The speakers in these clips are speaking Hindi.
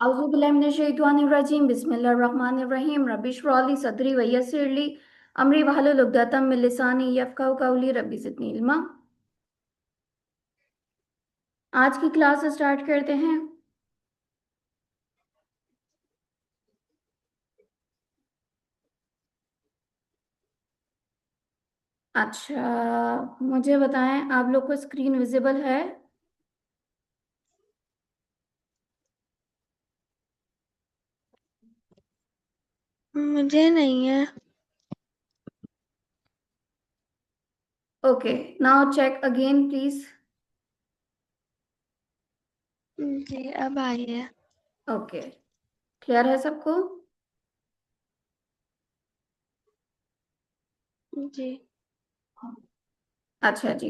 औज़ुबिल्लाहिमिनश्शैतानिर्रजीम बिस्मिल्लाहिर्रहमानिर्रहीम रब्बिश्रह सदरी वयस्सिर ली अमरी वहलुल उक़दतम मिन लिसानी यफ़क़हू क़ौली रब्बि ज़िदनी इल्मा। आज की क्लास स्टार्ट करते हैं। अच्छा, मुझे बताएं, आप लोग को स्क्रीन विजिबल है? मुझे नहीं है। Okay, now check again please. जी अब आई है। ओके, क्लियर है सबको? जी अच्छा जी।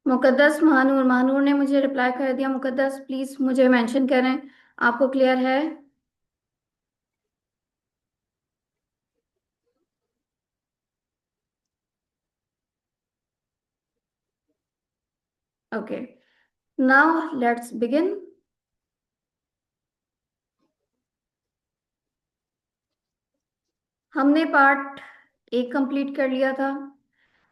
मुकद्दस महानूर महानूर ने मुझे रिप्लाई कर दिया। मुकद्दस प्लीज मुझे मेंशन करें, आपको क्लियर है? Okay, now let's begin. हमने पार्ट एक कंप्लीट कर लिया था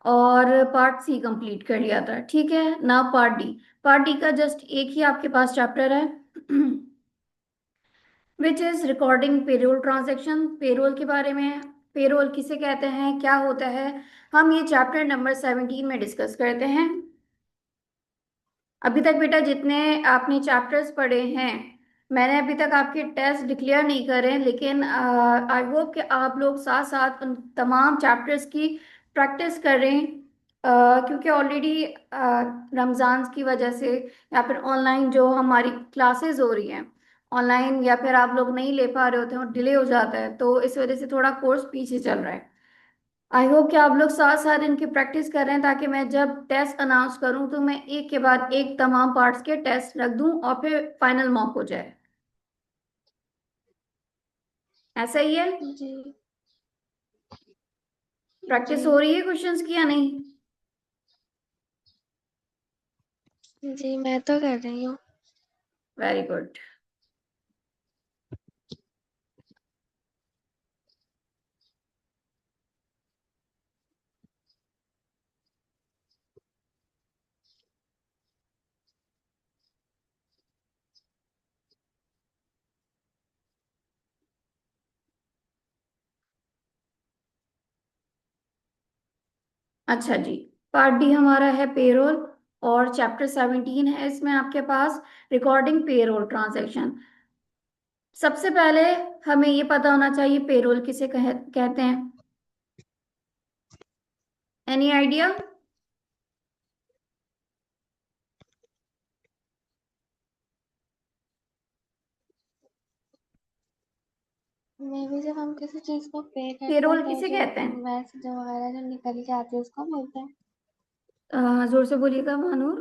और पार्ट सी कंप्लीट कर लिया था, ठीक है ना? पार्ट डी, पार्ट डी का जस्ट एक ही आपके पास चैप्टर है which is recording payroll transaction. Payroll के बारे में, पेरोल किसे कहते हैं, क्या होता है, हम ये चैप्टर नंबर 17 में डिस्कस करते हैं। अभी तक बेटा जितने आपने चैप्टर्स पढ़े हैं, मैंने अभी तक आपके टेस्ट डिक्लेयर नहीं करे, लेकिन आई होप कि आप लोग साथ साथ उन तमाम चैप्टर्स की प्रैक्टिस करें। क्योंकि ऑलरेडी रमज़ान की वजह से या फिर ऑनलाइन जो हमारी क्लासेस हो रही हैं ऑनलाइन, या फिर आप लोग नहीं ले पा रहे होते हैं और डिले हो जाता है, तो इस वजह से थोड़ा कोर्स पीछे चल रहा है। आई होप कि आप लोग साथ साथ इनकी प्रैक्टिस कर रहे हैं, ताकि मैं जब टेस्ट अनाउंस करूं तो मैं एक के बाद एक तमाम पार्ट्स के टेस्ट रख दूं और फिर फाइनल मॉक हो जाए। ऐसा ही है? जी जी प्रैक्टिस हो रही है क्वेश्चंस की या नहीं? जी मैं तो कर रही हूँ। Very good. अच्छा जी, पार्ट डी हमारा है पेरोल और चैप्टर 17 है इसमें आपके पास रिकॉर्डिंग पेरोल ट्रांजैक्शन। सबसे पहले हमें ये पता होना चाहिए पेरोल किसे कहते हैं। Any idea? मैं भी जब हम किसी चीज को पे करते हैं पेरोल तो किसे जो कहते हैं? इनवॉइस जो वगैरह जो निकल के आती है उसको बोलते हैं। जोर से बोलिएगा मानूर।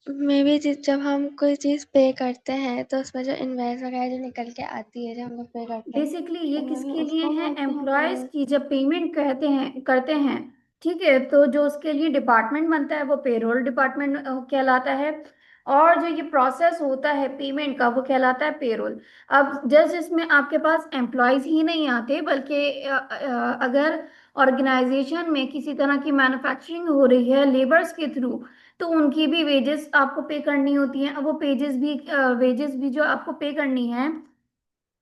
मैं भी जब हम कोई चीज पे करते हैं तो उसमें जो इनवॉइस वगैरह जो निकल के आती है, जो हम लोग पे करते हैं, बेसिकली ये तो मैं भी किसके लिए उसको है? बोलते हैं एम्प्लॉयज पेरोल। की जब पेमेंट कहते हैं करते हैं, ठीक है, तो जो उसके लिए डिपार्टमेंट बनता है वो पेरोल डिपार्टमेंट कहलाता है। और जो ये प्रोसेस होता है पेमेंट का वो कहलाता है पेरोल। अब जस्ट इसमें आपके पास एम्प्लॉयज ही नहीं आते, बल्कि अगर ऑर्गेनाइजेशन में किसी तरह की मैन्युफैक्चरिंग हो रही है लेबर्स के थ्रू, तो उनकी भी वेजेस आपको पे करनी होती हैं। अब वो वेजेस भी जो आपको पे करनी है,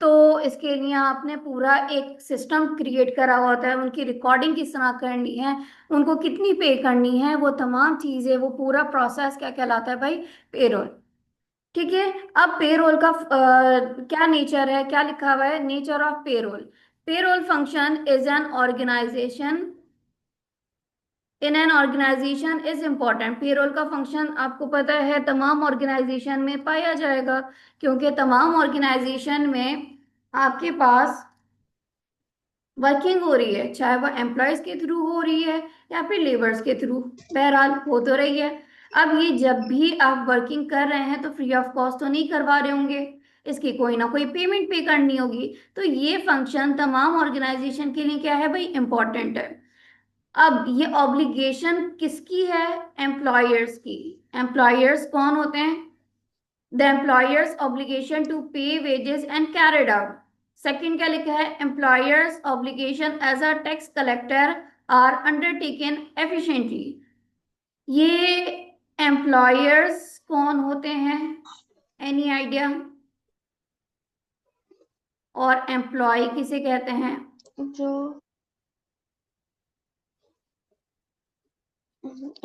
तो इसके लिए आपने पूरा एक सिस्टम क्रिएट करा हुआ होता है। उनकी रिकॉर्डिंग किस तरह करनी है, उनको कितनी पे करनी है, वो तमाम चीजें, वो पूरा प्रोसेस क्या कहलाता है भाई? पेरोल। ठीक है। अब पेरोल का क्या नेचर है, क्या लिखा हुआ है? Nature of payroll. Payroll function is an organisation, in an organisation is important. Payroll का फंक्शन आपको पता है तमाम ऑर्गेनाइजेशन में पाया जाएगा, क्योंकि तमाम ऑर्गेनाइजेशन में आपके पास वर्किंग हो रही है, चाहे वो एम्प्लॉयज के थ्रू हो रही है या फिर लेबर्स के थ्रू, बहरहाल हो तो रही है। अब ये जब भी आप वर्किंग कर रहे हैं तो फ्री ऑफ कॉस्ट तो नहीं करवा रहे होंगे, इसकी कोई ना कोई पेमेंट पे करनी होगी। तो ये फंक्शन तमाम ऑर्गेनाइजेशन के लिए क्या है भाई? इंपॉर्टेंट है। अब ये ऑब्लिगेशन किसकी है? एम्प्लॉयर्स की। एम्प्लॉयर्स कौन होते हैं? The employers obligation to pay wages and carried out. Second क्या लिखा है? Employers obligation as a tax collector are undertaken efficiently. ये एम्प्लॉयर्स कौन होते हैं? Any idea? और एम्प्लॉय किसे कहते हैं? जो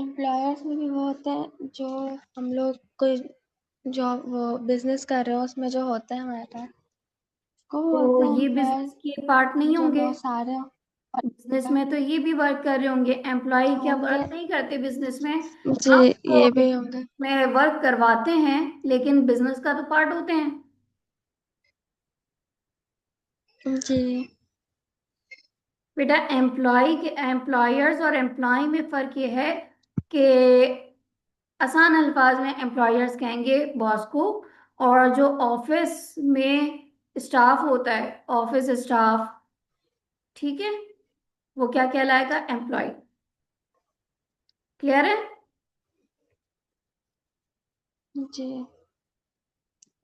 एम्प्लॉयर्स में भी वो होते हैं जो हम लोग कोई जॉब वो बिजनेस कर रहे हो उसमें जो होता है हमारे पास, को वो तो बोलते हैं ये बिजनेस एम्प्लॉयर्स। के पार्ट नहीं जो होंगे? बहुत सारे बिजनेस में तो ये भी वर्क कर रहे होंगे। एम्प्लॉय क्या होंगे। वर्क नहीं करते बिजनेस में? जी, आपको ये भी होंगे। में वर्क करवाते हैं, लेकिन बिजनेस का तो पार्ट होते हैं। जी। बेटा, एम्प्लॉय के एम्प्लॉयर्स और एम्प्लॉय में फर्क ये है कि आसान अल्फाज में एम्प्लॉयर्स कहेंगे बॉस को, और जो ऑफिस में स्टाफ होता है, ऑफिस स्टाफ, ठीक है, वो क्या कहलाएगा? एम्प्लॉय। क्लियर है जी।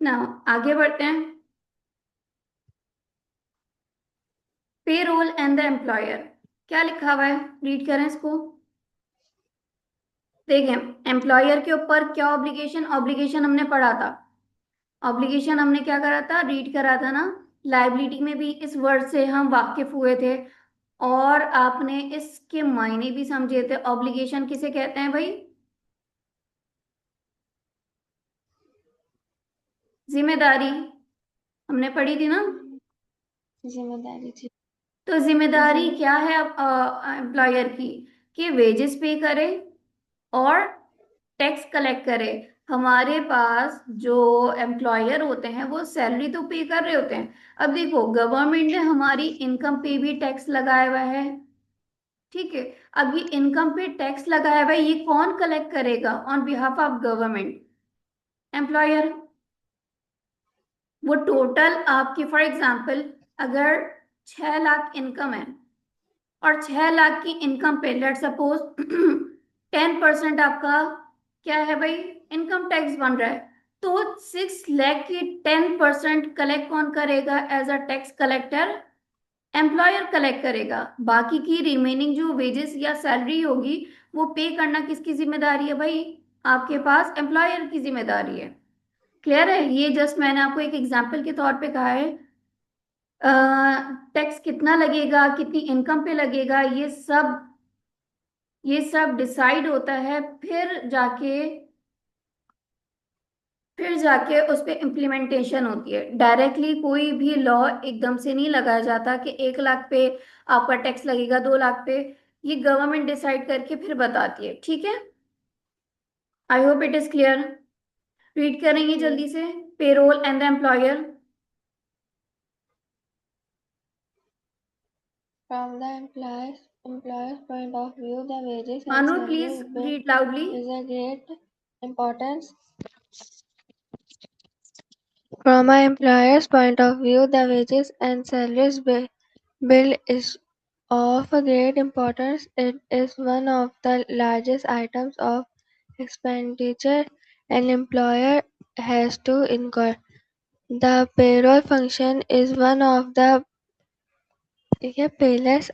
ना? आगे बढ़ते हैं। पे रोल एंड द एम्प्लॉयर, क्या लिखा हुआ है? रीड करें इसको। देखें, एम्प्लॉयर के ऊपर क्या ऑब्लिगेशन, ऑब्लिगेशन हमने पढ़ा था। ऑब्लिगेशन हमने क्या करा था? रीड करा था ना। लाइबिलिटी में भी इस वर्ड से हम वाकिफ हुए थे, और आपने इसके मायने भी समझे थे। ऑब्लिगेशन किसे कहते हैं भाई? जिम्मेदारी, हमने पढ़ी थी ना। जिम्मेदारी थी। तो जी। जिम्मेदारी क्या है एम्प्लॉयर की? कि वेजेस पे करे और टैक्स कलेक्ट करे। हमारे पास जो एम्प्लॉयर होते हैं वो सैलरी तो पे कर रहे होते हैं। अब देखो, गवर्नमेंट ने हमारी इनकम पे भी टैक्स लगाया हुआ है, ठीक है। अब ये इनकम पे टैक्स लगाया हुआ है, ये कौन कलेक्ट करेगा on behalf of government? Employer. वो टोटल आपकी, फॉर एग्जांपल, अगर 6 लाख इनकम है, और 6 लाख की इनकम पे लेट सपोज 10% आपका क्या है भाई? इनकम टैक्स बन रहा है। तो 6 लाख की 10% कलेक्ट कौन करेगा as a tax collector? Employer collect करेगा। बाकी की रिमेनिंग जो वेजेस या सैलरी होगी, वो पे करना किसकी जिम्मेदारी है भाई? आपके पास एम्प्लॉयर की जिम्मेदारी है। क्लियर है? ये जस्ट मैंने आपको एक एग्जांपल के तौर पे कहा है। टैक्स कितना लगेगा, कितनी इनकम पे लगेगा, ये सब डिसाइड होता है, फिर जाके उस पे इम्प्लीमेंटेशन होती है। डायरेक्टली कोई भी लॉ एकदम से नहीं लगाया जाता कि 1 लाख पे आपका टैक्स लगेगा, 2 लाख पे। ये गवर्नमेंट डिसाइड करके फिर बताती है, ठीक है। I hope it is clear. Read करेंगे जी। जल्दी से। Payroll and the employer. From the employer's point of view, the wages and Manoor please salaries bill read loudly. is a great importance. From an employer's point of view, the wages and salaries bill is of a great importance. It is one of the largest items of expenditure an employer has to incur. The payroll function is one of the pillars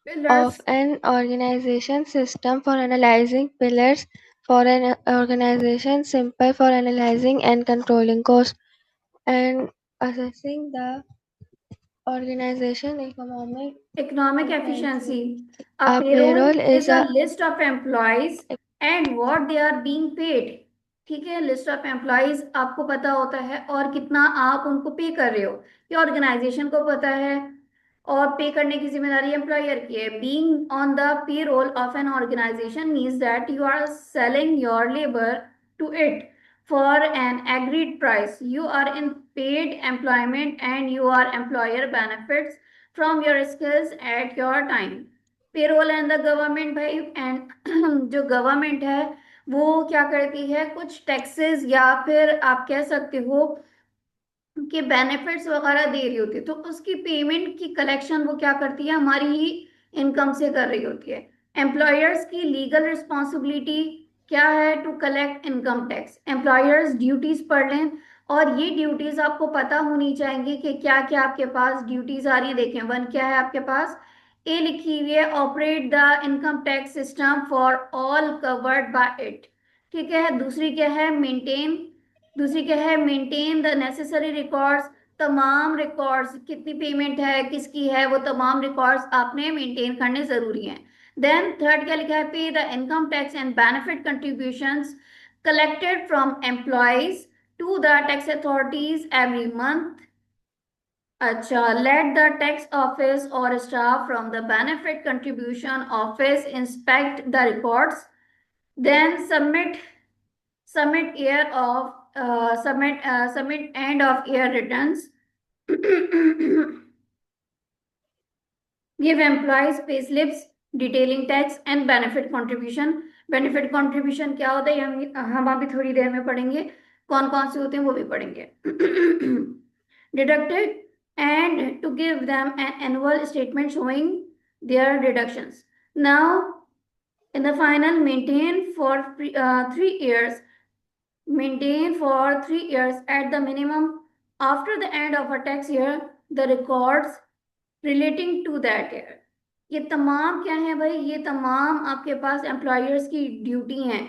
pillars. of an organization system for analyzing pillars for an organization simple for analyzing and controlling costs and assessing the organization economic Economic efficiency. efficiency. A A payroll payroll is is a a list of employees and what they are being paid। ठीक है, लिस्ट ऑफ एम्प्लॉयज आपको पता होता है और कितना आप उनको पे कर रहे हो, ये ऑर्गेनाइजेशन को पता है। और पे करने की जिम्मेदारी एम्प्लॉयर की है। Being on the pay roll of an organisation means that you are selling your labour to it for an agreed price. You are in paid employment and your employer benefits from your skills at your time। Payroll and the government भाई, एंड जो गवर्नमेंट है वो क्या करती है? कुछ टैक्सेस या फिर आप कह सकते हो कि बेनिफिट्स वगैरह दे रही होती है, तो उसकी पेमेंट की कलेक्शन वो क्या करती है? हमारी ही इनकम से कर रही होती है। एम्प्लॉयर्स की लीगल रिस्पॉन्सिबिलिटी क्या है? To collect income tax. Employers duties पढ़ लें, और ये ड्यूटीज आपको पता होनी चाहिए कि क्या क्या आपके पास ड्यूटीज आ रही है। देखें, वन क्या है आपके पास? ए लिखी हुई है, operate the income tax system for all covered by it. ठीक है। दूसरी क्या है? मेंटेन। दूसरी क्या है? Maintain the necessary records. तमाम रिकॉर्ड्स, कितनी पेमेंट है, किसकी है, वो तमाम रिकॉर्ड्स आपने मेंटेन करने जरूरी हैं। देन थर्ड क्या लिखा है? पे the income tax and benefit contributions collected from employees to the tax authorities every month. अच्छा, let the tax office or staff from the benefit contribution office inspect the records. Then submit end of year returns. Give employees pay slips detailing tax and benefit contribution. Benefit contribution क्या होता है हम अभी थोड़ी देर में पढ़ेंगे। कौन कौन से होते हैं वो भी पढ़ेंगे। Deducted and to give them an annual statement showing their deductions. Now in the final, maintain for 3 years at the minimum after the end of a tax year the records relating to that year. ये तमाम क्या है भाई? ये तमाम आपके पास एम्प्लॉयर्स की ड्यूटी हैं।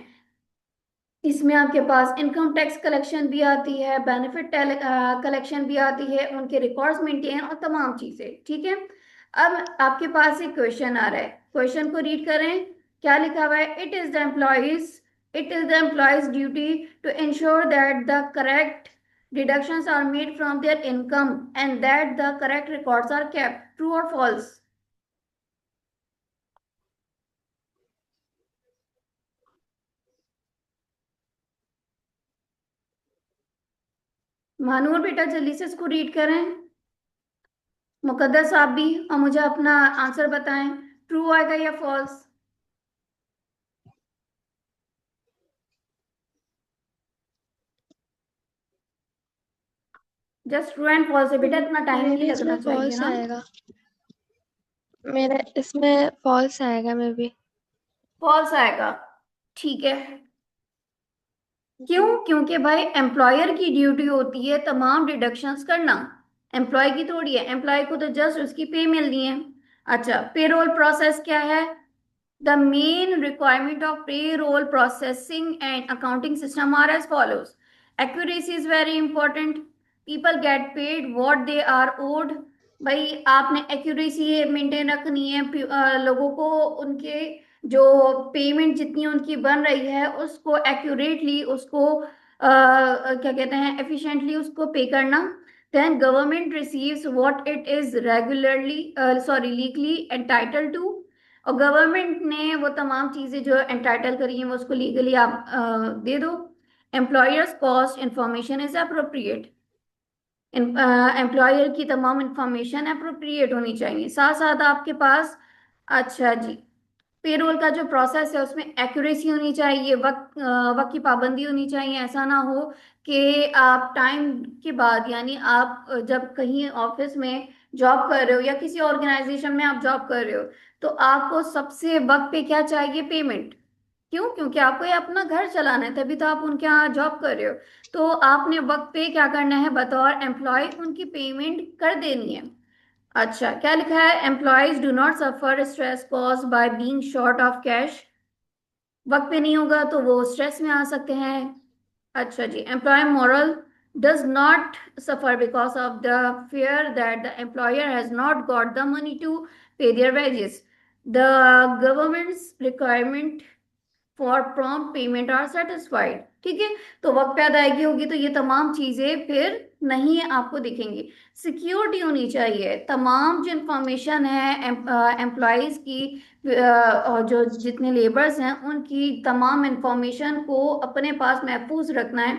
इसमें आपके पास इनकम टैक्स कलेक्शन भी आती है, बेनिफिट कलेक्शन भी आती है, उनके रिकॉर्ड्स मेंटेन और तमाम चीजें। ठीक है। अब आपके पास एक क्वेश्चन आ रहा है, क्वेश्चन को रीड करें। क्या लिखा हुआ है? It is the employees duty to ensure that the correct deductions are made from their income and that the correct records are kept. True और फॉल्स? मानूर बेटा जल्दी से इसको रीड करें, मुकद्दस आप भी, और मुझे अपना आंसर बताएं, ट्रू आएगा या false. Just true and false है बेटा, इतना टाइम नहीं मेरे लगना इसमें चाहिए फॉल्स ना। आएगा। मेरे इसमें फॉल्स आएगा मे बी। फॉल्स आएगा। ठीक है। क्यों? क्योंकि भाई एम्प्लॉयर की ड्यूटी होती है तमाम डिडक्शंस करना, एम्प्लॉय की थोड़ी है। एम्प्लॉय को तो जस्ट उसकी पे मिलनी है। अच्छा, पेरोल प्रोसेस क्या है? The main requirement of payroll processing and accounting system are as follows. Accuracy is very important. People get paid what they are owed. भाई आपने एक्यूरेसी मेंटेन रखनी है, लोगों को उनके जो पेमेंट जितनी उनकी बन रही है उसको एक्यूरेटली, उसको क्या कहते हैं, एफिशिएंटली उसको पे करना। Then government receives what it is regularly legally entitled to, और गवर्नमेंट ने वो तमाम चीजें जो एंटाइटल करी हैं वो उसको लीगली आप दे दो। Employers cost information is appropriate. Employer की तमाम इंफॉर्मेशन अप्रोप्रिएट होनी चाहिए। साथ साथ आपके पास, अच्छा जी, पेरोल का जो प्रोसेस है उसमें एक्यूरेसी होनी चाहिए, वक्त की पाबंदी होनी चाहिए। ऐसा ना हो कि आप टाइम के बाद, यानी आप जब कहीं ऑफिस में जॉब कर रहे हो या किसी ऑर्गेनाइजेशन में आप जॉब कर रहे हो, तो आपको सबसे वक्त पे क्या चाहिए? पेमेंट। क्यों? क्योंकि आपको ये अपना घर चलाना है, तभी तो आप उनके यहाँ जॉब कर रहे हो। तो आपने वक्त पे क्या करना है? बतौर एम्प्लॉय उनकी पेमेंट कर देनी है। अच्छा, क्या लिखा है? Employees do not suffer stress cause by being short of cash. वक्त पे नहीं होगा तो वो स्ट्रेस में आ सकते हैं। अच्छा जी, employee morale does not suffer because of the fear that the employer has not got the money to pay their wages. The government's requirement for prompt payment are satisfied. ठीक है। तो वक्त पे अदायगी होगी तो ये तमाम चीजें फिर नहीं आपको दिखेंगी। सिक्योरिटी होनी चाहिए, तमाम जो इंफॉर्मेशन है एम्प्लॉयज की, और जो जितने लेबर्स हैं उनकी तमाम इंफॉर्मेशन को अपने पास महफूज रखना है,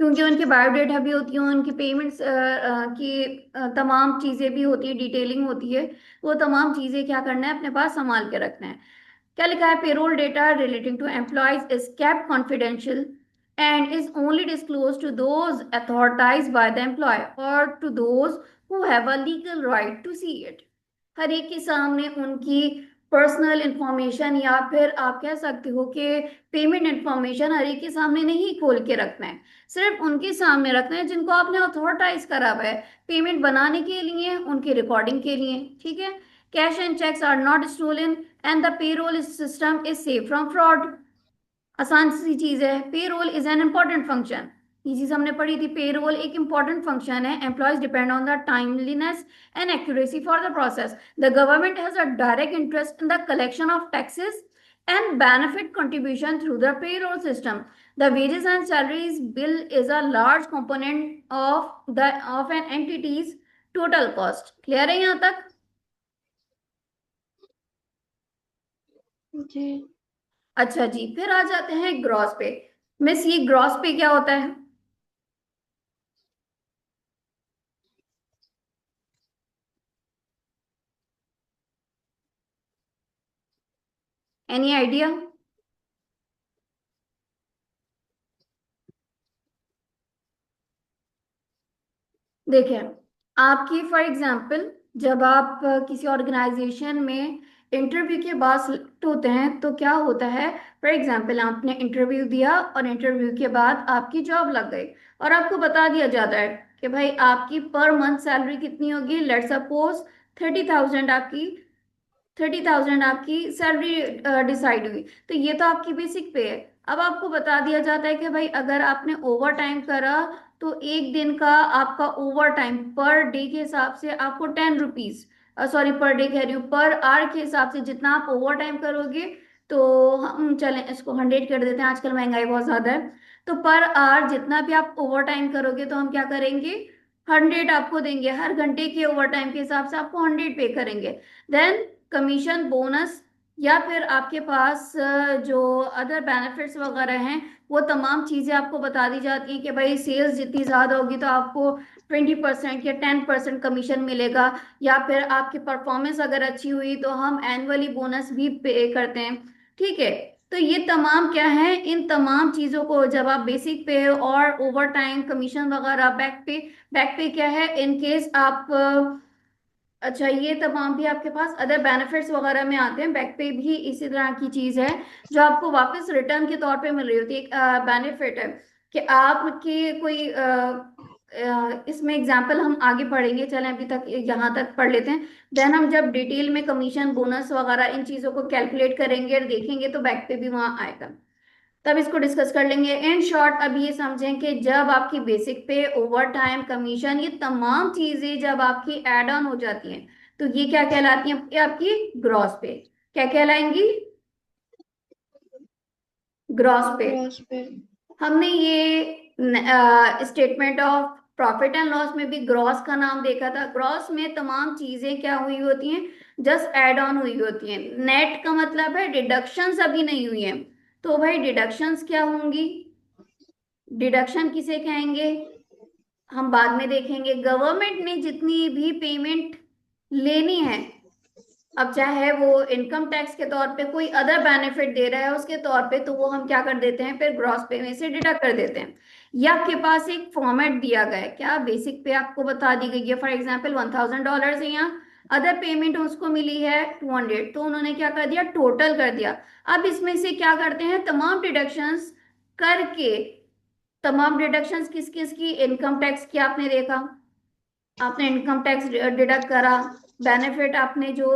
क्योंकि उनकी बायोडेटा भी होती है, उनकी पेमेंट्स की तमाम चीज़ें भी होती है, डिटेलिंग होती है। वो तमाम चीज़ें क्या करना है? अपने पास संभाल के रखना है। क्या लिखा है? Payroll data relating to employees is kept confidential and is only disclose to those authorised by the employer और to those who have a legal right to see it. हर एक के सामने उनकी पर्सनल इंफॉर्मेशन या फिर आप कह सकते हो कि पेमेंट इंफॉर्मेशन हर एक के सामने नहीं खोल के रखना है। सिर्फ उनके सामने रखना है जिनको आपने ऑथोराइज करा हुआ है पेमेंट बनाने के लिए, उनकी रिकॉर्डिंग के लिए। ठीक है। Cash and cheques are not stolen and the payroll system is safe from fraud. आसान सी चीज है। Pay roll is an important function. ये चीज हमने पढ़ी थी। पे रोल एक इंपॉर्टेंट फंक्शन है। Employees depend on the timeliness and accuracy for the process. The government has a direct interest in the collection of taxes and benefit contribution through the payroll system. The wages and salaries bill is a large component of an entity's total cost. Clear है यहाँ तक? जी। अच्छा जी, फिर आ जाते हैं ग्रॉस पे। मिस, ये ग्रॉस पे क्या होता है? Any idea? देखिए, आपकी फॉर एग्जांपल जब आप किसी ऑर्गेनाइजेशन में इंटरव्यू के बाद सिलेक्ट होते हैं तो क्या होता है। फॉर एग्जांपल आपने इंटरव्यू दिया और इंटरव्यू के बाद आपकी जॉब लग गई और आपको बता दिया जाता है कि भाई आपकी पर मंथ सैलरी कितनी होगी। लेट्स सपोज 30,000 आपकी 30,000 आपकी सैलरी डिसाइड हुई। तो ये तो आपकी बेसिक पे है। अब आपको बता दिया जाता है कि भाई अगर आपने ओवर टाइम करा तो एक दिन का आपका ओवर टाइम पर डे के हिसाब से आपको 10 रुपीज, सॉरी पर डे कह रही हूँ, पर आवर के हिसाब से जितना आप ओवर टाइम करोगे तो हम चलें इसको 100 कर देते हैं, आजकल महंगाई बहुत ज्यादा है। तो पर आवर जितना भी आप ओवर टाइम करोगे तो हम क्या करेंगे, 100 आपको देंगे। हर घंटे के ओवर टाइम के हिसाब से आपको 100 पे करेंगे। देन कमीशन बोनस या फिर आपके पास जो अदर बेनिफिट्स वगैरह हैं वो तमाम चीज़ें आपको बता दी जाती हैं कि भाई सेल्स जितनी ज़्यादा होगी तो आपको 20% या 10% कमीशन मिलेगा। या फिर आपकी परफॉर्मेंस अगर अच्छी हुई तो हम एनुअली बोनस भी पे करते हैं। ठीक है। तो ये तमाम क्या है, इन तमाम चीज़ों को जब आप बेसिक पे और ओवर टाइम कमीशन वगैरह बैक पे क्या है इन केस आप अच्छा ये तमाम भी आपके पास अदर बेनिफिट्स वगैरह में आते हैं। बैक पे भी इसी तरह की चीज है जो आपको वापस रिटर्न के तौर पे मिल रही होती है। एक बेनिफिट है कि आपकी कोई इसमें एग्जांपल हम आगे पढ़ेंगे, चलें अभी तक यहाँ तक पढ़ लेते हैं। देन हम जब डिटेल में कमीशन बोनस वगैरह इन चीजों को कैलकुलेट करेंगे और देखेंगे तो बैक पे भी वहां आएगा, तब इसको डिस्कस कर लेंगे। इन शॉर्ट अब ये समझें कि जब आपकी बेसिक पे, ओवर टाइम, कमीशन, ये तमाम चीजें जब आपकी एड ऑन हो जाती हैं तो ये क्या कहलाती हैं, ये आपकी ग्रॉस पे। क्या कहलाएंगी? ग्रॉस पे। ग्रॉस पे। हमने ये statement of profit and loss में भी ग्रॉस का नाम देखा था। ग्रॉस में तमाम चीजें क्या हुई होती हैं, जस्ट एड ऑन हुई होती हैं। नेट का मतलब है डिडक्शंस अभी नहीं हुई हैं। तो भाई डिडक्शंस क्या होंगी, डिडक्शन किसे कहेंगे हम बाद में देखेंगे। गवर्नमेंट ने जितनी भी पेमेंट लेनी है, अब चाहे वो इनकम टैक्स के तौर पे कोई अदर बेनिफिट दे रहा है उसके तौर पे, तो वो हम क्या कर देते हैं फिर ग्रॉस पे में से डिडक्ट कर देते हैं। या आपके पास एक फॉर्मेट दिया गया है, क्या बेसिक पे आपको बता दी गई है फॉर एग्जांपल $1,000 है, यहाँ अदर पेमेंट उसको मिली है 200, तो उन्होंने क्या कर दिया टोटल कर दिया। अब इसमें से क्या करते हैं तमाम डिडक्शंस करके, तमाम डिडक्शंस किस किस की, इनकम टैक्स की आपने देखा, आपने इनकम टैक्स डिडक्ट करा। बेनिफिट आपने जो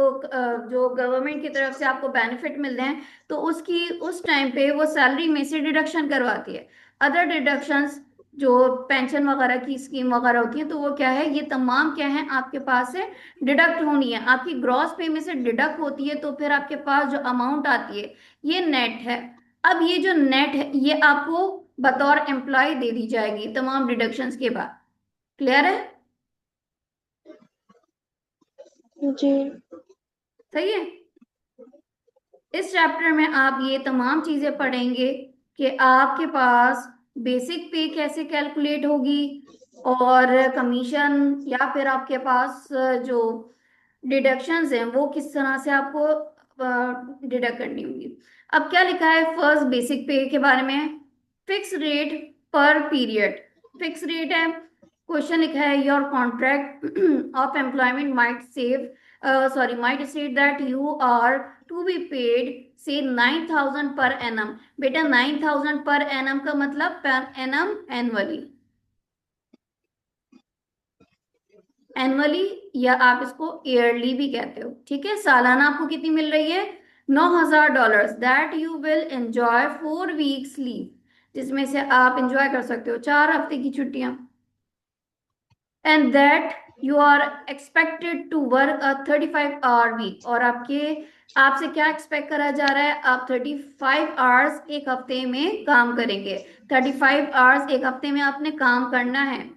गवर्नमेंट की तरफ से आपको बेनिफिट मिल रहे हैं तो उसकी उस टाइम पे वो सैलरी में से डिडक्शन करवाती है। अदर डिडक्शंस जो पेंशन वगैरह की स्कीम वगैरह होती है तो वो क्या है, ये तमाम क्या है आपके पास से डिडक्ट होनी है। आपकी ग्रॉस पे में से डिडक्ट होती है तो फिर आपके पास जो अमाउंट आती है ये नेट है। अब ये जो नेट है ये आपको बतौर एम्प्लॉय दे दी जाएगी तमाम डिडक्शंस के बाद। क्लियर है? जी। सही है। इस चैप्टर में आप ये तमाम चीजें पढ़ेंगे कि आपके पास बेसिक पे कैसे कैलकुलेट होगी और कमीशन या फिर आपके पास जो डिडक्शंस हैं वो किस तरह से आपको डिडक्ट करनी होगी। अब क्या लिखा है फर्स्ट बेसिक पे के बारे में, फिक्स रेट पर पीरियड। फिक्स रेट है। क्वेश्चन लिखा है your contract of employment might save sorry, might state that you are to be paid say 9,000 per annum. बेटा 9,000 per annum का मतलब per annum annually, एनुअली, या आप इसको ईयरली भी कहते हो, ठीक है। सालाना आपको कितनी मिल रही है? $9,000 that you will enjoy 4 weeks leave, जिसमें से आप एंजॉय कर सकते हो 4 हफ्ते की छुट्टियां। And that you are expected to work a 35 hour week, और आपसे क्या एक्सपेक्ट करा जा रहा है? आप 35 आवर्स एक हफ्ते में काम करेंगे। 35 आवर्स एक हफ्ते में आपने काम करना है।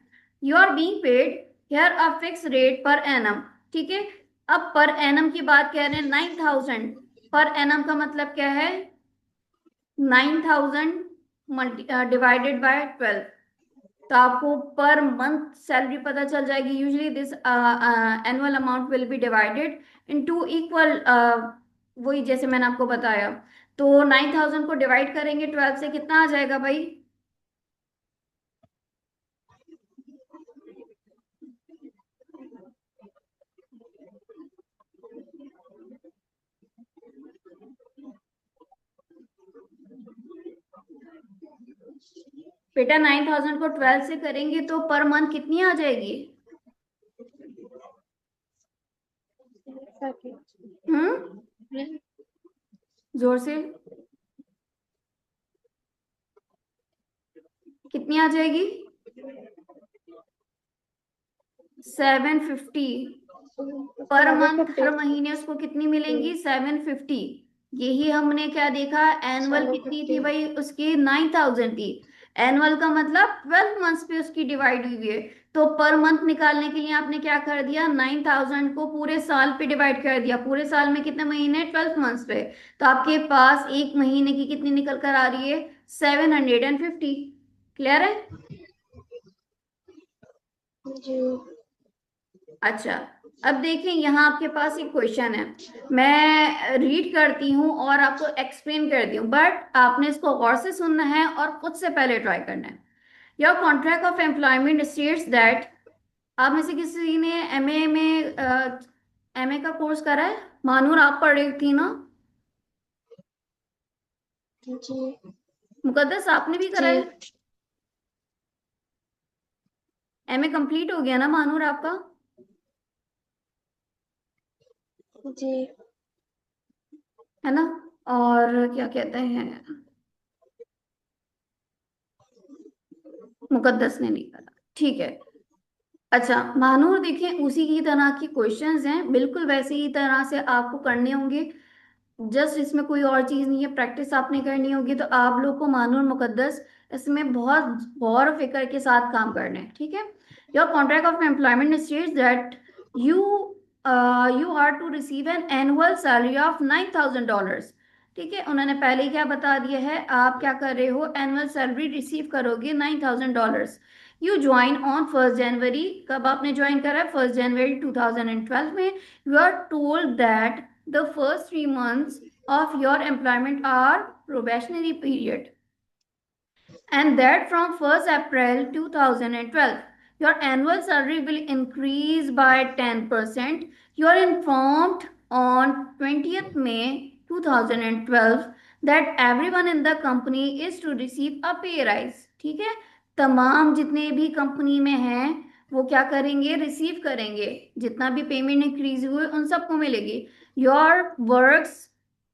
You are being paid here a fix rate per annum, ठीक है। अब पर एनम की बात कह रहे हैं, 9,000 पर एनम का मतलब क्या है? 9,000 डिवाइडेड बाय 12, तो आपको पर मंथ सैलरी पता चल जाएगी। Usually this annual amount will be divided into equal, वही जैसे मैंने आपको बताया। तो 9,000 को डिवाइड करेंगे 12 से, कितना आ जाएगा भाई? बेटा 9,000 को 12 से करेंगे तो पर मंथ कितनी आ जाएगी? हम्म, जोर से, कितनी आ जाएगी? 750 पर मंथ, हर 750. महीने उसको कितनी मिलेंगी? 750। यही हमने क्या देखा, एनुअल कितनी थी 750. भाई उसकी? 9,000 थी। एनुअल का मतलब 12 मंथ्स पे उसकी डिवाइड हुई है। तो पर मंथ निकालने के लिए आपने क्या कर दिया? 9,000 को पूरे साल पे डिवाइड कर दिया। पूरे साल में कितने महीने? 12 मंथ्स पे। तो आपके पास एक महीने की कितनी निकल कर आ रही है? 750। क्लियर है? जी. अच्छा, अब देखें यहाँ आपके पास एक क्वेश्चन है। मैं रीड करती हूँ और आपको एक्सप्लेन करती हूँ, बट आपने इसको गौर से सुनना है और खुद से पहले ट्राई करना है। Your contract of employment states that, आप में से किसी ने एमए का कोर्स करा है? मानूर आप पढ़ रही थी ना? जी. मुकद्दस आपने भी करा जी. है? एमए कंप्लीट हो गया ना मानूर आपका? जी. है ना? और क्या कहते हैं, मुकद्दस ने नहीं करा, ठीक है। अच्छा महानूर, देखें उसी की तरह के क्वेश्चंस हैं, बिल्कुल वैसे ही तरह से आपको करने होंगे। जस्ट इसमें कोई और चीज नहीं है, प्रैक्टिस आपने करनी होगी। तो आप लोग को महानूर मुकद्दस इसमें बहुत गौर और फिक्र के साथ काम करना है, ठीक है। Your contract of employment states that you you are to receive an annual salary of $9,000, ठीक है। उन्होंने पहले ही क्या बता दिया है, आप क्या कर रहे हो? एनुअल सैलरी रिसीव करोगे $9,000। यू ज्वाइन ऑन 1 जनवरी, कब आपने ज्वाइन करा है? 1 जनवरी 2012 में। You are told that the first 3 months of your employment are probationary period, and that from 1st April 2012 your annual salary will increase by 10%. You are informed on 20th May 2012 that everyone in the company is to receive a pay rise, ठीक है। तमाम जितने भी कंपनी में हैं वो क्या करेंगे? रिसीव करेंगे, जितना भी पेमेंट इंक्रीज हुए उन सबको मिलेगी। Your works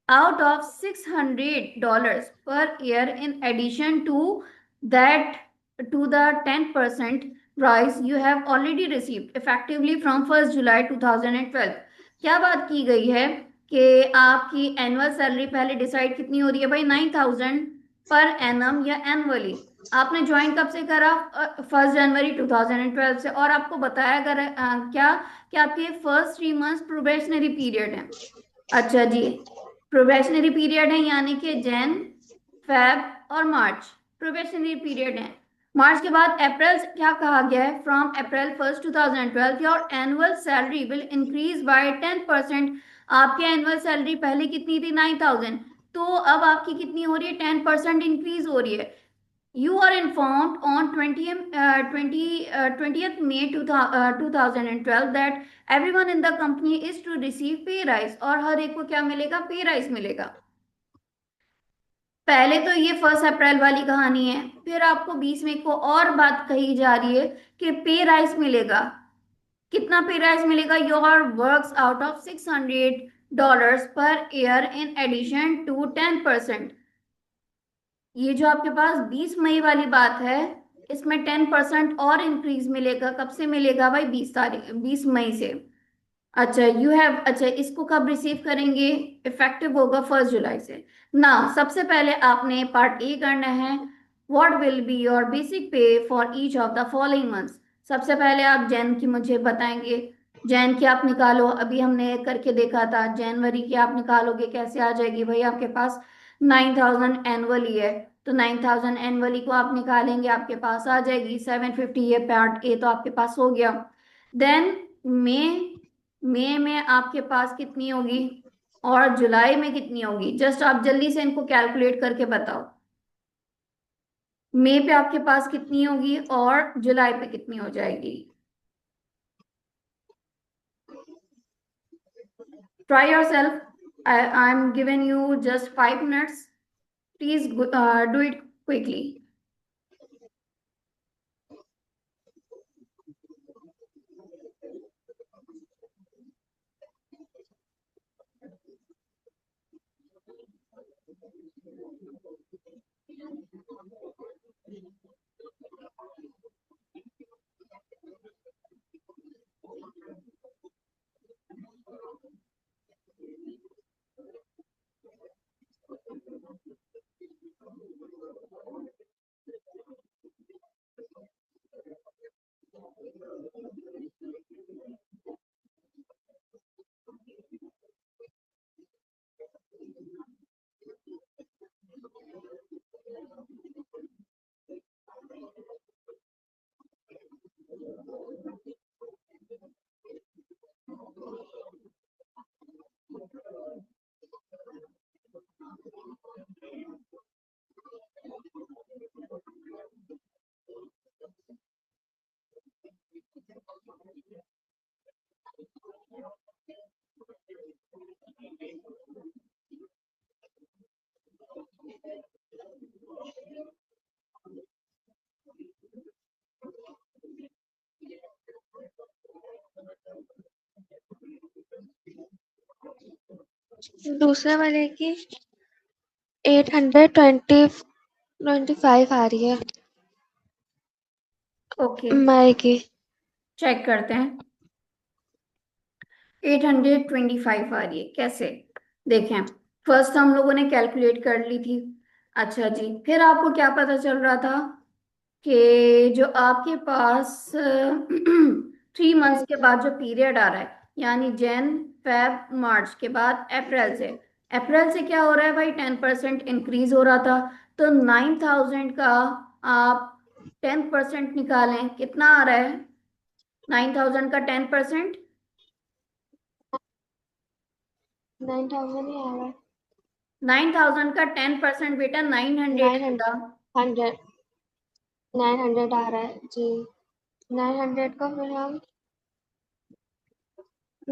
out of $600 per year in addition to that, to the 10% rise you have already received effectively from 1st July 2012। क्या बात की गई है कि आपकी एनुअल सैलरी पहले डिसाइड कितनी हो रही है भाई? 9,000 पर एनम या एनुअली। आपने ज्वाइन कब से करा? 1 जनवरी 2012 से। और आपको बताया अगर क्या कि आपके फर्स्ट 3 मंथ्स प्रोबेशनरी पीरियड है। अच्छा जी, प्रोबेशनरी पीरियड है, यानी कि जैन, फेब और मार्च प्रोबेशनरी पीरियड है। मार्च के बाद अप्रैल से क्या कहा गया है? From April 1st 2012 your annual salary will increase by 10%। आपकी एनुअल सैलरी पहले कितनी थी? 9,000। तो अब आपकी कितनी हो रही है? 10% इंक्रीज हो रही है। You are informed on 20th May 2012 that everyone in the company is to receive pay rise, और हर एक को क्या मिलेगा, पे राइज मिलेगा। पहले तो ये 1 अप्रैल वाली कहानी है, फिर आपको 20 मई को और बात कही जा रही है कि पे राइज मिलेगा। कितना पे राइज मिलेगा? Your works out of $600 per year in addition to 10%। ये जो आपके पास 20 मई वाली बात है, इसमें 10% और इंक्रीज मिलेगा। कब से मिलेगा भाई? 20 तारीख, 20 मई से। अच्छा, यू हैव, अच्छा इसको कब रिसीव करेंगे? इफेक्टिव होगा 1 जुलाई से। ना, सबसे पहले आपने पार्ट ए करना है। What will be your basic pay for each of the following months. सबसे पहले आप जैन की मुझे बताएंगे। जैन की आप निकालो, अभी हमने करके देखा था। जनवरी की आप निकालोगे, कैसे आ जाएगी भाई? आपके पास 9,000 एनुअली है, तो 9,000 एनुअली को आप निकालेंगे, आपके पास आ जाएगी 750। ये पार्ट ए तो आपके पास हो गया। देन मई, मई में आपके पास कितनी होगी और जुलाई में कितनी होगी? जस्ट आप जल्दी से इनको कैलकुलेट करके बताओ। मई पे आपके पास कितनी होगी और जुलाई पे कितनी हो जाएगी? Try your self. I am given you just 5 minutes. Please do it quickly. दूसरे वाले की 825 आ रही है ओके, मई की। चेक करते हैं। 825 आ रही है, कैसे? देखें, फर्स्ट हम लोगों ने कैलकुलेट कर ली थी। अच्छा जी, फिर आपको क्या पता चल रहा था कि जो आपके पास 3 मंथ्स के बाद जो पीरियड आ रहा है, यानी जैन फेब मार्च के बाद अप्रैल से, अप्रैल से क्या हो रहा है भाई? 10% इंक्रीज हो रहा था। तो 9,000 का आप 10% निकालें, कितना आ रहा है? 9,000 का 10%, 9,000 ही आ रहा है। 9,000 का 10% बेटा 900 नाइन आएगा। हंड्रेड 900 आ रहा है जी। 900 को फिर हम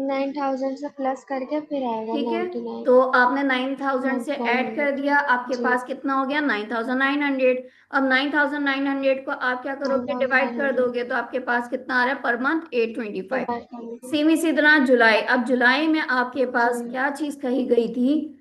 9,000 से प्लस करके फिर आएगा ठीक है, 99। तो आपने 9,000 से ऐड कर 9,900 दिया, आपके जी। पास कितना हो गया? 9,900। अब 9,900 को आप क्या करोगे? डिवाइड कर 9,900 दोगे, तो आपके पास कितना आ रहा है पर मंथ? 825। डिवाइड करेंगे सेम इसी तरह जुलाई। अब जुलाई में आपके जी। पास क्या चीज कही गई थी?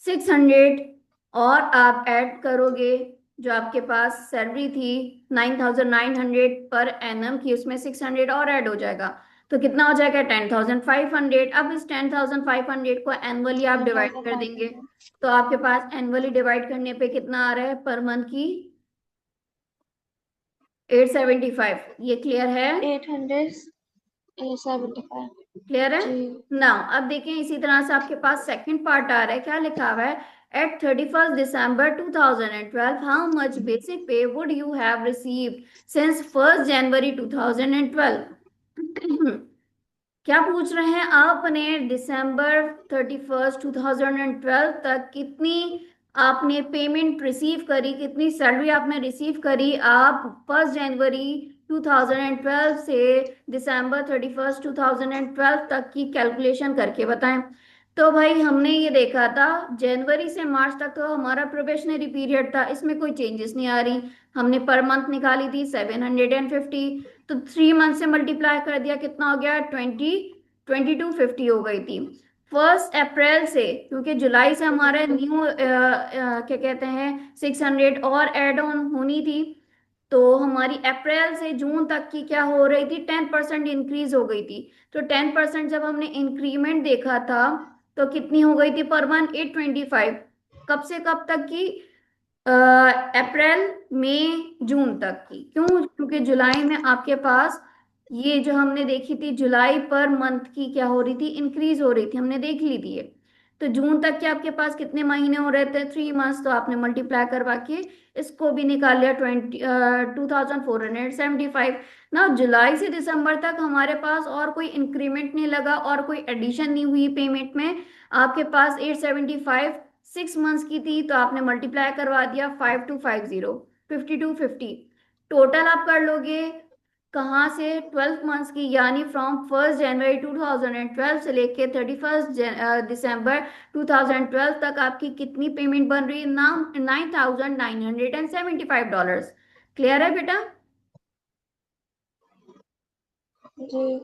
600, और आप ऐड करोगे जो आपके पास सैलरी थी 9,900 पर एनम की, उसमें 600 और ऐड हो जाएगा, तो कितना हो जाएगा? 10,500। अब इस 10,500 को एनुअली आप टेन डिवाइड थाउजेंड कर फाइव देंगे, हंड्रेड तो आपके पास एनुअली डिवाइड करने पे कितना आ रहा है पर मंथ की? 875। ये क्लियर है? 875 क्लियर है? जी। नाउ अब देखें, इसी तरह से आपके पास सेकंड पार्ट आ रहा है। क्या लिखा हुआ है? At 31 December 2012 how much basic pay would you have received since 1 जनवरी 2012। क्या पूछ रहे हैं? आपने दिसंबर 31 2012 तक कितनी आपने पेमेंट रिसीव करी, कितनी सैलरी आपने रिसीव करी, आप 1 जनवरी 2012 से December 31 2012 तक की कैलकुलेशन करके बताएं। तो भाई हमने ये देखा था, जनवरी से मार्च तक तो हमारा प्रोबेशनरी पीरियड था, इसमें कोई चेंजेस नहीं आ रही। हमने पर मंथ निकाली थी 750, तो 3 मंथ से मल्टीप्लाई कर दिया, कितना हो गया, 2250 हो गई थी। 1 अप्रैल से, क्योंकि जुलाई से हमारे न्यू क्या कहते हैं 600 और एड ऑन होनी थी, तो हमारी अप्रैल से जून तक की क्या हो रही थी, 10% इंक्रीज हो गई थी। तो 10% जब हमने इंक्रीमेंट देखा था, तो कितनी हो गई थी पर मंथ, 825। कब से कब तक की, अप्रैल मई जून तक की। क्यों, क्योंकि जुलाई में आपके पास ये जो हमने देखी थी, जुलाई पर मंथ की क्या हो रही थी, इंक्रीज हो रही थी, हमने देख ली थी ये। तो जून तक के आपके पास कितने महीने हो रहे थे, 3 मंथ्स, तो आपने मल्टीप्लाई करवा के इसको भी निकाल लिया, 2475 ना। जुलाई से दिसंबर तक हमारे पास और कोई इंक्रीमेंट नहीं लगा और कोई एडिशन नहीं हुई पेमेंट में। आपके पास 875 6 मंथ्स की थी, तो आपने मल्टीप्लाई करवा दिया, 5250, 5250। टोटल आप कर लोगे कहाँ से, 12 मंथ्स की, यानी फ्रॉम 1 जनवरी 2012 से लेके 31 दिसंबर 2012 तक आपकी कितनी पेमेंट बन रही है, नाम $9,975। क्लियर है बेटा? जी।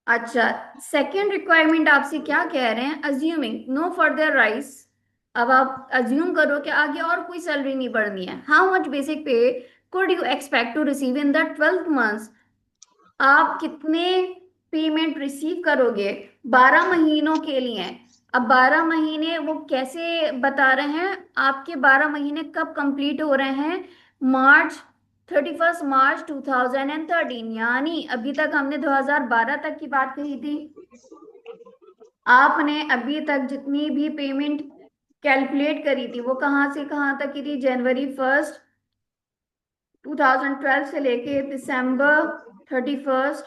अच्छा, सेकंड रिक्वायरमेंट आपसे क्या कह रहे हैं, अज्यूमिंग नो फर्दर राइज। अब आप अज्यूम करो कि आगे और कोई सैलरी नहीं बढ़नी है, how much basic pay could you expect to receive in the 12 months. आप कितने पेमेंट रिसीव करोगे 12 महीनों के लिए। अब 12 महीने वो कैसे बता रहे हैं, आपके 12 महीने कब कंप्लीट हो रहे हैं, मार्च 31 मार्च 2013, यानी अभी तक हमने 2012 तक की बात कही थी। आपने अभी तक जितनी भी पेमेंट कैलकुलेट करी थी वो कहाँ से कहाँ तक की थी, जनवरी 1 2012 से लेके December 31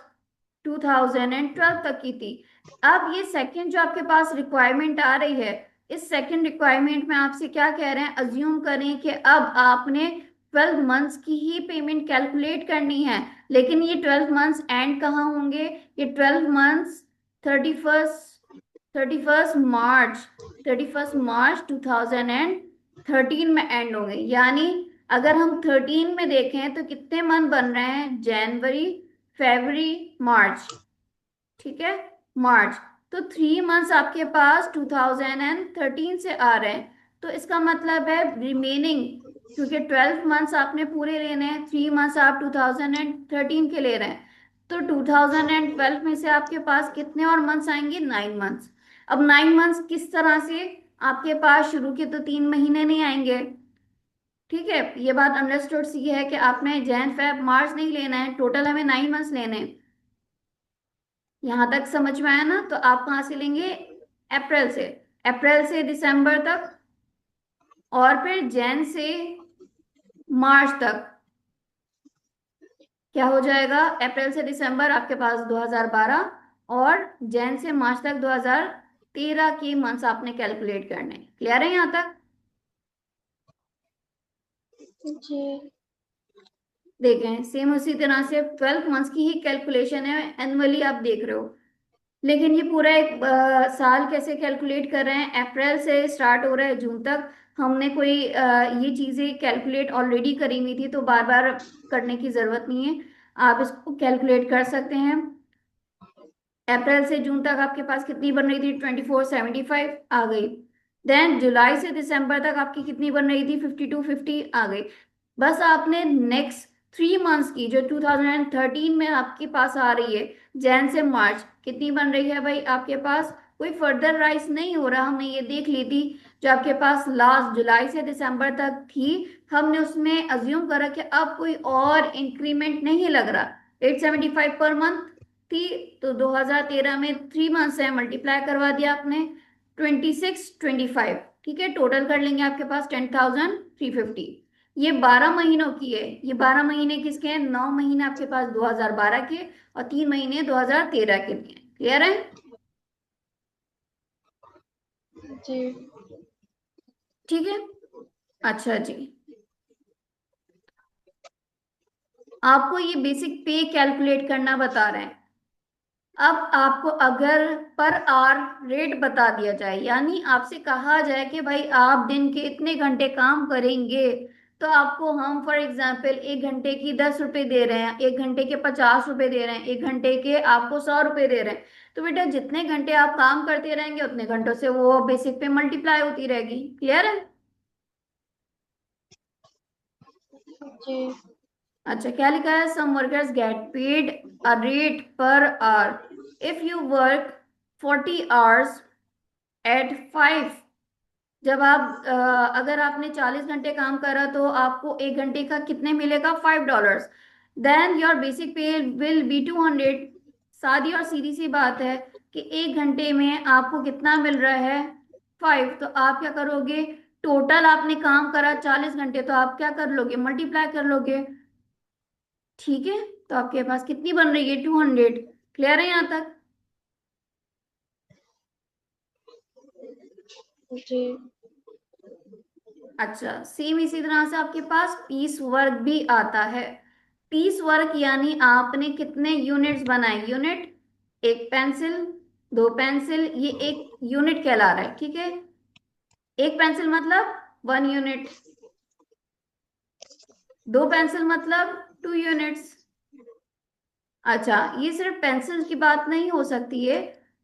2012 तक की थी। अब ये सेकंड जो आपके पास रिक्वायरमेंट आ रही है, इस सेकंड रिक्वायरमेंट में आपसे क्या कह रहे हैं, अज्यूम करें कि अब आपने 12 मंथ्स की ही पेमेंट कैलकुलेट करनी है। लेकिन ये 12 मंथ्स एंड कहाँ होंगे, ये 12 मंथ्स 31 मार्च 2013 में एंड होंगे। यानी अगर हम 13 में देखें तो कितने मंथ बन रहे हैं, जनवरी, फरवरी, मार्च, ठीक है, मार्च। तो 3 मंथ्स आपके पास 2013 से आ रहे हैं, तो इसका मतलब है रिमेनिंग, क्योंकि 12 मंथ्स आपने पूरे लेने हैं, 3 मंथ्स आप 2013 के ले रहे हैं, तो 2012 में से आपके पास कितने और मंथ्स आएंगे, 9 मंथ्स। अब 9 मंथ्स किस तरह से, आपके पास शुरू के तो 3 महीने नहीं आएंगे, ठीक है, ये बात अंडरस्टूड सी है कि आपने जैन फेब मार्च नहीं लेना है, टोटल हमें 9 मंथ्स लेने हैं। यहां तक समझ में आया ना? तो आप कहाँ से लेंगे, अप्रैल से, अप्रैल से दिसंबर तक, और फिर जैन से मार्च तक क्या हो जाएगा, अप्रैल से दिसंबर आपके पास 2012, और जैन से मार्च तक 2013 की मंथ्स आपने कैलकुलेट करने। क्लियर है यहाँ तक? जी। देखें, सेम उसी तरह से 12 मंथ्स की ही कैलकुलेशन है, एनुअली आप देख रहे हो। लेकिन ये पूरा एक साल कैसे कैलकुलेट कर रहे हैं, अप्रैल से स्टार्ट हो रहा है जून तक। हमने कोई ये चीजें कैलकुलेट ऑलरेडी करी हुई थी, तो बार बार करने की जरूरत नहीं है, आप इसको कैलकुलेट कर सकते हैं। अप्रैल से जून तक आपके पास कितनी बन रही थी, 2475 आ गई। देन जुलाई से दिसंबर तक आपकी कितनी बन रही थी, 5250 आ गई। बस आपने नेक्स्ट 3 मंथ्स की जो 2013 में आपके पास आ रही है, जैन से मार्च कितनी बन रही है भाई, आपके पास कोई फर्दर राइज नहीं हो रहा, हमने ये देख ली थी। जो आपके पास लास्ट जुलाई से दिसंबर तक थी, हमने उसमें अज्यूम करा कि अब कोई और इंक्रीमेंट नहीं लग रहा, 875 पर मंथ थी। तो 2013 में 3 मंथ्स है, मल्टीप्लाई करवा दिया आपने, 2625, ठीक है, टोटल कर लेंगे आपके पास 10,350। ये 12 महीनों की है, ये 12 महीने किसके हैं, 9 महीने आपके पास 2012 के, और 3 महीने 2013 के लिए। क्लियर है? जी। ठीक है। अच्छा जी, आपको ये बेसिक पे कैलकुलेट करना बता रहे हैं। अब आपको अगर पर आवर रेट बता दिया जाए, यानी आपसे कहा जाए कि भाई आप दिन के इतने घंटे काम करेंगे, तो आपको हम फॉर एग्जांपल 1 घंटे की 10 रुपए दे रहे हैं, 1 घंटे के 50 रुपए दे रहे हैं, 1 घंटे के आपको 100 रुपए दे रहे हैं। तो बेटा जितने घंटे आप काम करते रहेंगे उतने घंटों से वो बेसिक पे मल्टीप्लाई होती रहेगी। क्लियर है? जी। अच्छा, क्या लिखा है? Some workers get paid a rate per hour if you work 40 hours at 5। जब आप अगर आपने 40 घंटे काम करा तो आपको 1 घंटे का कितने मिलेगा? $5। देन योर बेसिक पे विल बी 200। सादी और सीधी सी बात है कि 1 घंटे में आपको कितना मिल रहा है? 5। तो आप क्या करोगे? टोटल आपने काम करा 40 घंटे, तो आप क्या कर लोगे? मल्टीप्लाई कर लोगे। ठीक है, तो आपके पास कितनी बन रही है? 200। क्लियर है यहाँ तक? जी। अच्छा, सेम इसी तरह से आपके पास पीस वर्क भी आता है। पीस वर्क यानी आपने कितने यूनिट्स बनाए? यूनिट, एक पेंसिल, दो पेंसिल, ये एक यूनिट कहला रहा है। ठीक है, एक पेंसिल मतलब 1 यूनिट, दो पेंसिल मतलब 2 यूनिट्स। अच्छा, ये सिर्फ पेंसिल की बात नहीं हो सकती है।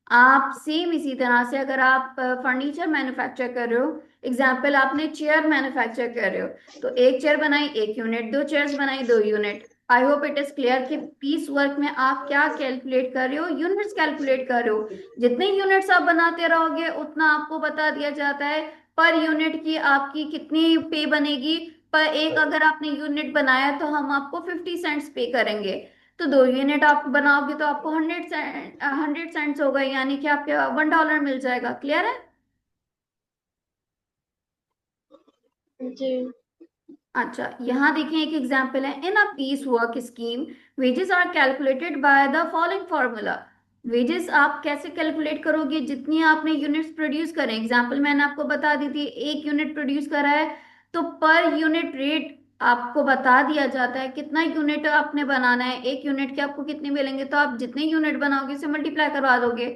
आप सेम इसी तरह से अगर आप फर्नीचर मैन्युफैक्चर कर रहे हो, एग्जाम्पल आपने चेयर मैन्युफैक्चर कर रहे हो, तो एक चेयर बनाई 1 यूनिट, दो चेयर्स बनाई 2 unit. I hope it is clear कि पीस वर्क में आप क्या कैलकुलेट कर रहे हो? यूनिट्स कैलकुलेट कर रहे हो। जितने यूनिट्स आप बनाते रहोगे उतना आपको बता दिया जाता है पर यूनिट की आपकी कितनी पे बनेगी। पर एक अगर आपने यूनिट बनाया तो हम आपको 50 सेंट्स पे करेंगे। तो 2 यूनिट आप बनाओगे तो आपको 100 सेंट्स होगा, यानी कि आपके $1 मिल जाएगा। क्लियर है? जी। अच्छा, यहाँ देखें एक एग्जांपल है। In a piece work scheme wages are calculated by the following formula. Wages आप कैसे कैलकुलेट करोगे? जितनी आपने यूनिट्स प्रोड्यूस करें, एग्जांपल मैंने आपको बता दी थी, 1 यूनिट प्रोड्यूस करा है तो पर यूनिट रेट आपको बता दिया जाता है कितना यूनिट आपने बनाना है, 1 यूनिट के आपको कितने मिलेंगे, तो आप जितने यूनिट बनाओगे उसे मल्टीप्लाई करवा दोगे।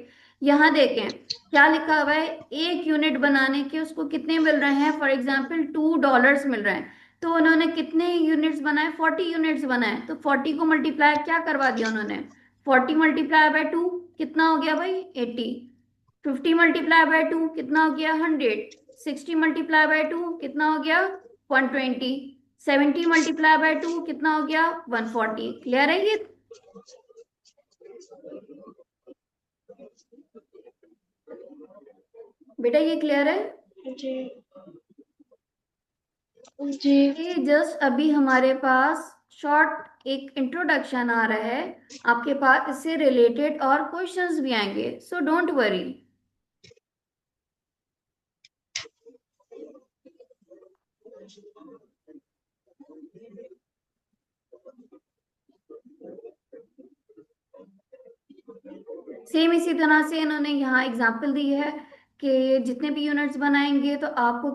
यहाँ देखें क्या लिखा हुआ है, 1 यूनिट बनाने के उसको कितने मिल रहे हैं? फॉर एग्जाम्पल $2 मिल रहे हैं। तो उन्होंने कितने यूनिट्स बनाए? 40 यूनिट्स बनाए, तो 40 को मल्टीप्लाई क्या करवा दिया उन्होंने? 40 × 2 कितना हो गया भाई? 80। 50 × 2 कितना हो गया? 100। 60 × 2 कितना हो गया? 120। 70 × 2 कितना हो गया? 140। क्लियर है ये? बेटा ये क्लियर है? जी। जी। ये जस्ट अभी हमारे पास शॉर्ट एक इंट्रोडक्शन आ रहा है। आपके पास इससे रिलेटेड और क्वेश्चंस भी आएंगे, सो डोंट वरी। सेम इसी तरह से इन्होंने यहाँ एग्जाम्पल दी है कि जितने भी यूनिट्स बनाएंगे तो आपको